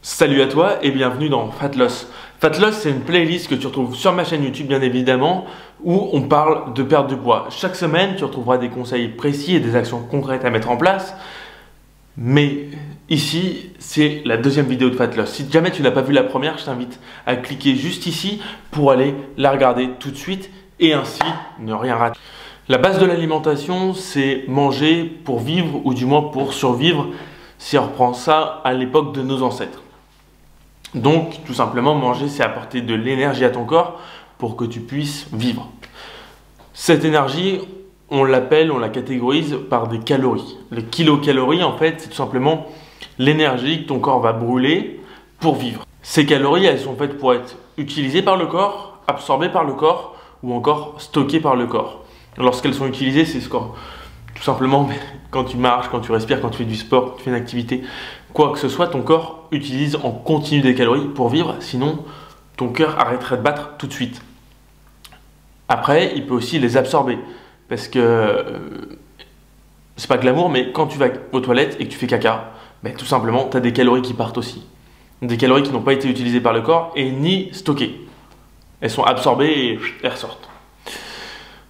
Salut à toi et bienvenue dans Fat Loss. Fat Loss, c'est une playlist que tu retrouves sur ma chaîne YouTube bien évidemment, où on parle de perte de poids. Chaque semaine, tu retrouveras des conseils précis et des actions concrètes à mettre en place. Mais ici, c'est la deuxième vidéo de Fat Loss. Si jamais tu n'as pas vu la première, je t'invite à cliquer juste ici pour aller la regarder tout de suite et ainsi ne rien rater. La base de l'alimentation, c'est manger pour vivre ou du moins pour survivre si on reprend ça à l'époque de nos ancêtres. Donc, tout simplement, manger, c'est apporter de l'énergie à ton corps pour que tu puisses vivre. Cette énergie, on la catégorise par des calories. Les kilocalories, en fait, c'est tout simplement l'énergie que ton corps va brûler pour vivre. Ces calories, elles sont faites pour être utilisées par le corps, absorbées par le corps ou encore stockées par le corps. Lorsqu'elles sont utilisées, c'est ce corps. Tout simplement, quand tu marches, quand tu respires, quand tu fais du sport, quand tu fais une activité, quoi que ce soit, ton corps utilise en continu des calories pour vivre, sinon ton cœur arrêterait de battre tout de suite. Après, il peut aussi les absorber, parce que c'est pas glamour, mais quand tu vas aux toilettes et que tu fais caca, tout simplement, tu as des calories qui partent aussi. Des calories qui n'ont pas été utilisées par le corps et ni stockées. Elles sont absorbées et elles ressortent.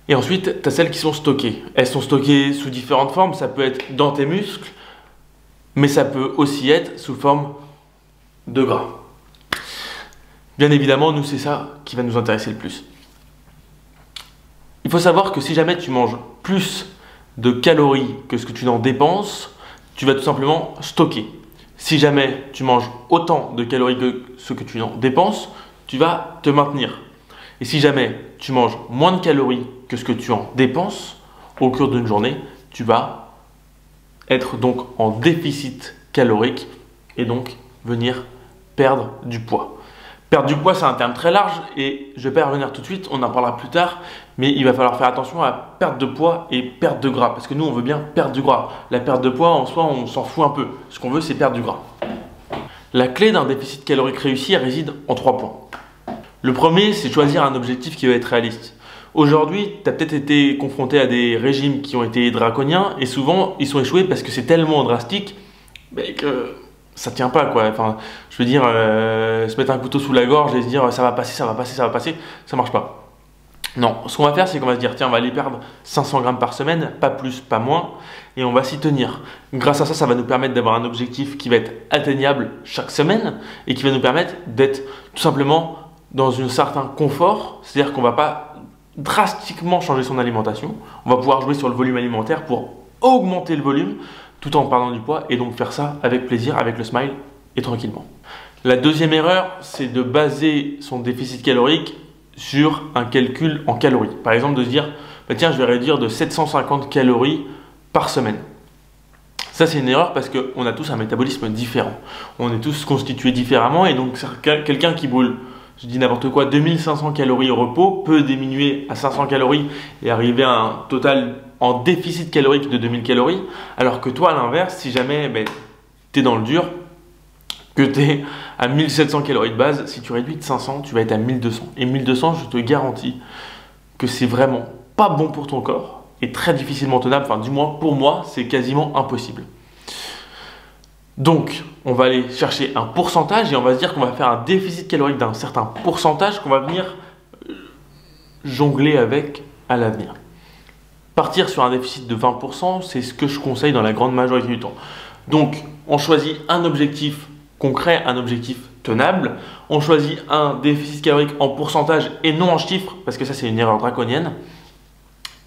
Et ensuite, tu as celles qui sont stockées. Elles sont stockées sous différentes formes. Ça peut être dans tes muscles, mais ça peut aussi être sous forme de gras. Bien évidemment, nous, c'est ça qui va nous intéresser le plus. Il faut savoir que si jamais tu manges plus de calories que ce que tu en dépenses, tu vas tout simplement stocker. Si jamais tu manges autant de calories que ce que tu en dépenses, tu vas te maintenir. Et si jamais tu manges moins de calories que ce que tu en dépenses au cours d'une journée, tu vas être donc en déficit calorique et donc venir perdre du poids. Perdre du poids, c'est un terme très large et je vais pas y revenir tout de suite, on en parlera plus tard, mais il va falloir faire attention à perte de poids et perte de gras parce que nous, on veut bien perdre du gras. La perte de poids, en soi, on s'en fout un peu. Ce qu'on veut, c'est perdre du gras. La clé d'un déficit calorique réussi réside en 3 points. Le premier, c'est choisir un objectif qui va être réaliste. Aujourd'hui, tu as peut-être été confronté à des régimes qui ont été draconiens et souvent, ils sont échoués parce que c'est tellement drastique que ça tient pas, quoi. Enfin, je veux dire, se mettre un couteau sous la gorge et se dire ça va passer, ça va passer, ça va passer, ça marche pas. Non, ce qu'on va faire, c'est qu'on va se dire tiens, on va aller perdre 500 grammes par semaine, pas plus, pas moins, et on va s'y tenir. Grâce à ça, ça va nous permettre d'avoir un objectif qui va être atteignable chaque semaine et qui va nous permettre d'être tout simplement dans un certain confort, c'est-à-dire qu'on ne va pas drastiquement changer son alimentation, on va pouvoir jouer sur le volume alimentaire pour augmenter le volume tout en perdant du poids et donc faire ça avec plaisir, avec le smile et tranquillement. La deuxième erreur, c'est de baser son déficit calorique sur un calcul en calories. Par exemple, de se dire, tiens, je vais réduire de 750 calories par semaine. Ça, c'est une erreur parce qu'on a tous un métabolisme différent. On est tous constitués différemment et donc quelqu'un qui brûle, je dis n'importe quoi, 2500 calories au repos peut diminuer à 500 calories et arriver à un total en déficit calorique de 2000 calories. Alors que toi, à l'inverse, si jamais tu es dans le dur, que tu es à 1700 calories de base, si tu réduis de 500, tu vas être à 1200. Et 1200, je te garantis que c'est vraiment pas bon pour ton corps et très difficilement tenable. Enfin, du moins pour moi, c'est quasiment impossible. Donc, on va aller chercher un pourcentage et on va se dire qu'on va faire un déficit calorique d'un certain pourcentage qu'on va venir jongler avec à l'avenir. Partir sur un déficit de 20%, c'est ce que je conseille dans la grande majorité du temps. Donc, on choisit un objectif concret, un objectif tenable. On choisit un déficit calorique en pourcentage et non en chiffres, parce que ça, c'est une erreur draconienne.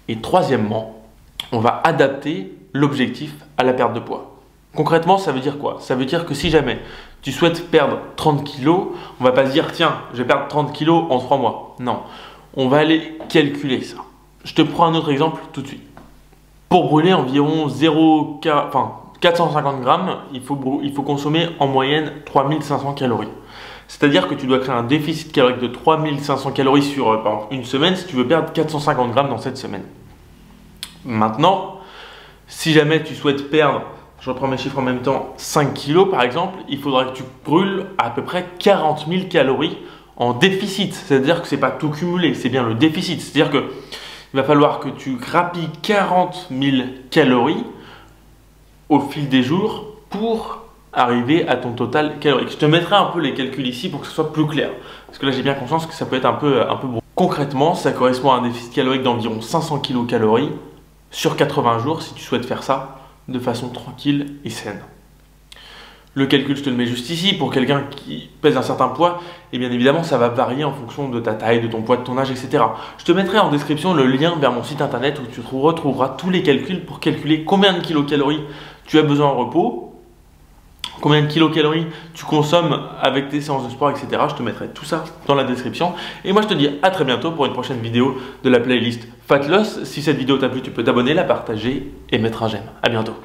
Et troisièmement, on va adapter l'objectif à la perte de poids. Concrètement, ça veut dire quoi? Ça veut dire que si jamais tu souhaites perdre 30 kg, on ne va pas se dire tiens, je vais perdre 30 kg en 3 mois. Non, on va aller calculer ça. Je te prends un autre exemple tout de suite. Pour brûler environ 450 grammes, il faut consommer en moyenne 3500 calories. C'est-à-dire que tu dois créer un déficit calorique de 3500 calories sur une semaine si tu veux perdre 450 grammes dans cette semaine. Maintenant, si jamais tu souhaites perdre, je reprends mes chiffres en même temps, 5 kg par exemple, il faudra que tu brûles à peu près 40 000 calories en déficit. C'est-à-dire que ce n'est pas tout cumulé, c'est bien le déficit. C'est-à-dire qu'il va falloir que tu grappilles 40 000 calories au fil des jours pour arriver à ton total calorique. Je te mettrai un peu les calculs ici pour que ce soit plus clair. Parce que là, j'ai bien conscience que ça peut être un peu bon. Concrètement, ça correspond à un déficit calorique d'environ 500 kcal sur 80 jours si tu souhaites faire ça de façon tranquille et saine. Le calcul, je te le mets juste ici. Pour quelqu'un qui pèse un certain poids, et bien évidemment, ça va varier en fonction de ta taille, de ton poids, de ton âge, etc. Je te mettrai en description le lien vers mon site internet où tu retrouveras tous les calculs pour calculer combien de kilocalories tu as besoin en repos, combien de kilocalories tu consommes avec tes séances de sport, etc. Je te mettrai tout ça dans la description. Et moi, je te dis à très bientôt pour une prochaine vidéo de la playlist Fat Loss. Si cette vidéo t'a plu, tu peux t'abonner, la partager et mettre un j'aime. À bientôt.